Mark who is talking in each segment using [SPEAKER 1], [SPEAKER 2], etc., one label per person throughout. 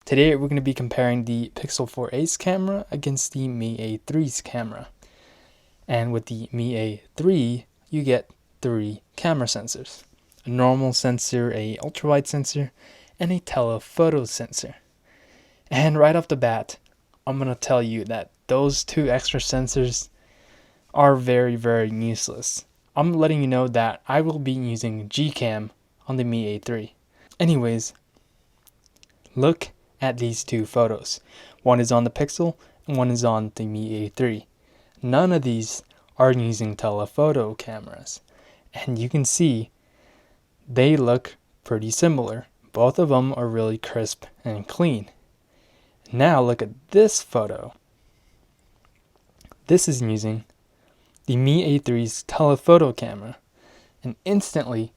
[SPEAKER 1] Today we're going to be comparing the Pixel 4a's camera against the Mi A3's camera. And with the Mi A3, you get 3 camera sensors. A normal sensor, a ultrawide sensor, and a telephoto sensor. And right off the bat, I'm going to tell you that those 2 extra sensors are very, very useless. I'm letting you know that I will be using GCAM on the Mi A3. Anyways, look at these 2 photos. One is on the Pixel and one is on the Mi A3. None of these are using telephoto cameras. And you can see they look pretty similar. Both of them are really crisp and clean. Now look at this photo. This is using the Mi A3's telephoto camera. And instantly,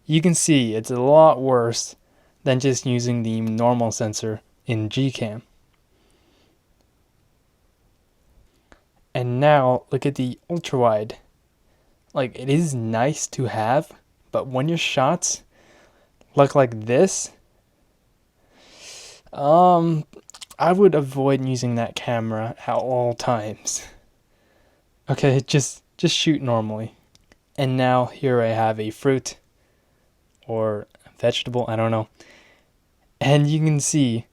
[SPEAKER 1] you can see it's a lot worse than just using the normal sensor in GCAM. And now look at the ultrawide. Like, it is nice to have, but when your shots look like this, I would avoid using that camera at all times. Okay, just shoot normally. And now here I have a fruit or vegetable, I don't know. And you can see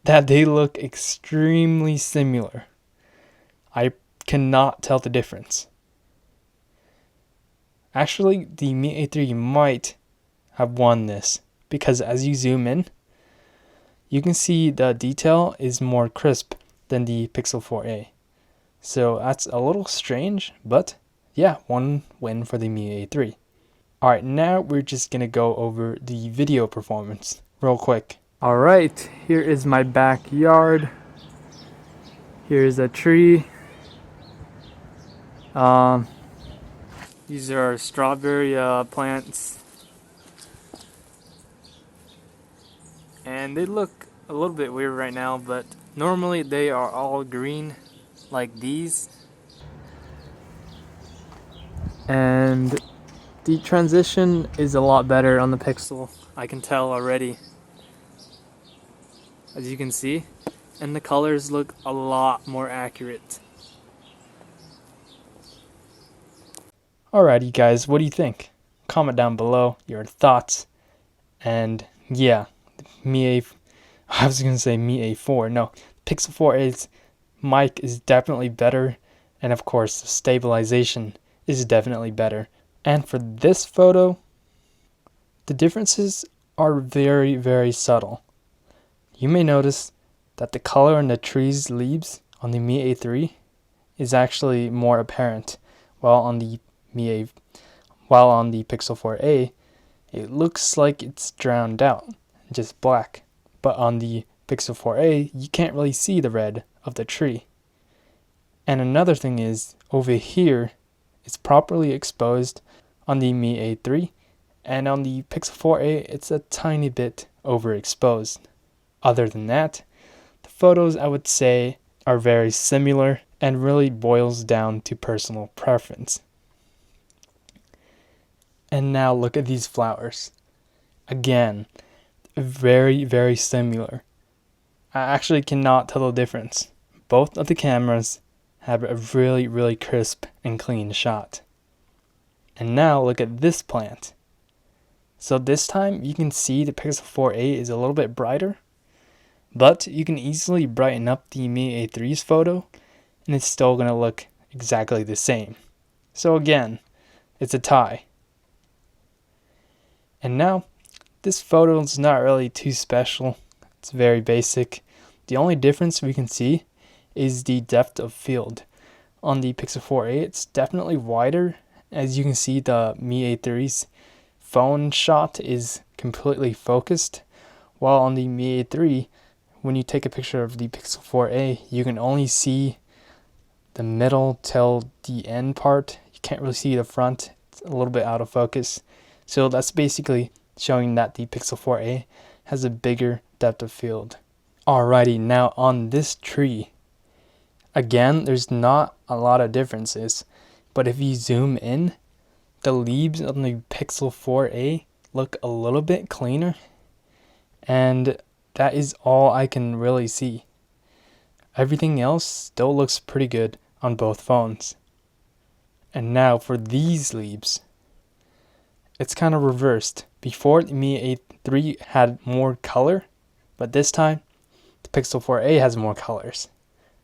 [SPEAKER 1] that they look extremely similar. I cannot tell the difference. Actually, the Mi A3 might have won this because as you zoom in, you can see the detail is more crisp than the Pixel 4a. So that's a little strange, but yeah, one win for the Mi A3. Alright, now we're just going to go over the video performance real quick. Alright, here is my backyard. Here's a tree. These are strawberry plants. And they look a little bit weird right now, but normally they are all green like these. And the transition is a lot better on the Pixel, I can tell already, as you can see, and the colors look a lot more accurate. Alrighty guys, what do you think? Comment down below your thoughts. And yeah, Mi A4, no, Pixel 4a's mic is definitely better, and of course the stabilization is definitely better. And for this photo, the differences are very, very subtle. You may notice that the color in the tree's leaves on the Mi A3 is actually more apparent, while on the Pixel 4a, it looks like it's drowned out, just black. But on the Pixel 4a, you can't really see the red of the tree. And another thing is, over here, it's properly exposed on the Mi A3, and on the Pixel 4a, it's a tiny bit overexposed. Other than that, the photos I would say are very similar and really boils down to personal preference. And now look at these flowers. Again, very, very similar. I actually cannot tell the difference. Both of the cameras have a really, really crisp and clean shot. And now look at this plant. So this time you can see the Pixel 4a is a little bit brighter, but you can easily brighten up the Mi A3's photo and it's still going to look exactly the same. So again, it's a tie. And now, this photo is not really too special. It's very basic. The only difference we can see is the depth of field. On the Pixel 4a, it's definitely wider. As you can see, the Mi A3's phone shot is completely focused, while on the Mi A3, when you take a picture of the Pixel 4a, you can only see the middle till the end part. You can't really see the front. It's a little bit out of focus. So that's basically showing that the Pixel 4a has a bigger depth of field. Alrighty, now on this tree, again, there's not a lot of differences, but if you zoom in, the leaves on the Pixel 4a look a little bit cleaner, and that is all I can really see. Everything else still looks pretty good on both phones. And now for these leaps. It's kind of reversed. Before, the Mi A3 had more color, but this time, the Pixel 4a has more colors.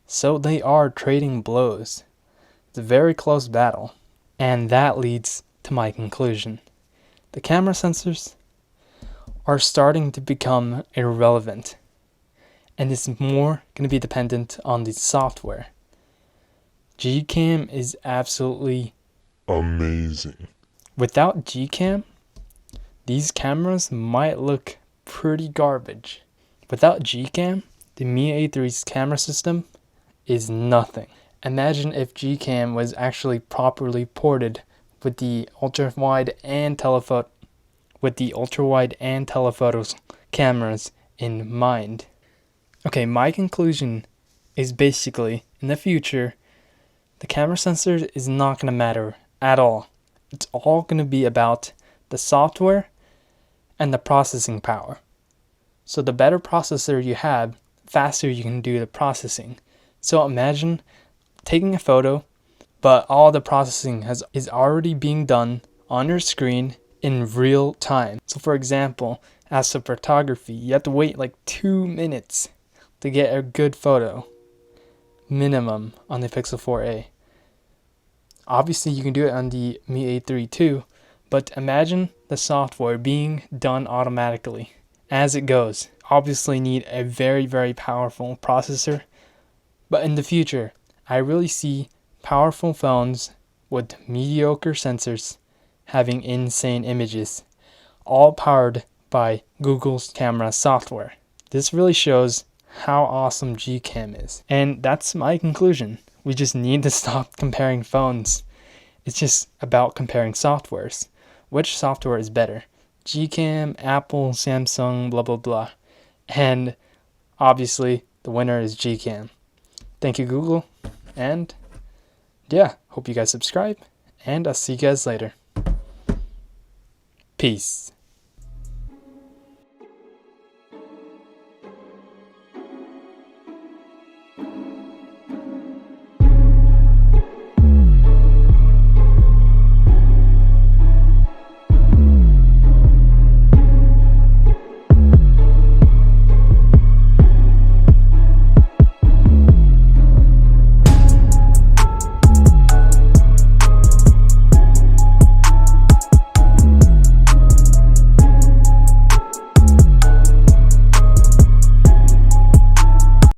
[SPEAKER 1] So they are trading blows. It's a very close battle. And that leads to my conclusion. The camera sensors are starting to become irrelevant. And it's more going to be dependent on the software. GCAM is absolutely
[SPEAKER 2] amazing.
[SPEAKER 1] Without GCAM, these cameras might look pretty garbage. Without GCAM, the Mi A3's camera system is nothing. Imagine if GCAM was actually properly ported with the ultra-wide and telephoto cameras in mind. Okay, my conclusion is basically, in the future, the camera sensor is not going to matter at all. It's all going to be about the software and the processing power. So the better processor you have, faster you can do the processing. So imagine taking a photo, but all the processing is already being done on your screen in real time. So for example, as for photography, you have to wait like 2 minutes to get a good photo, minimum, on the Pixel 4a. Obviously, you can do it on the Mi A3 too, but imagine the software being done automatically as it goes. Obviously, need a very, very powerful processor, but in the future, I really see powerful phones with mediocre sensors having insane images, all powered by Google's camera software. This really shows how awesome GCAM is. And that's my conclusion. We just need to stop comparing phones. It's just about comparing softwares. Which software is better? GCAM, Apple, Samsung, blah, blah, blah. And obviously, the winner is GCAM. Thank you, Google. And yeah, hope you guys subscribe. And I'll see you guys later. Peace.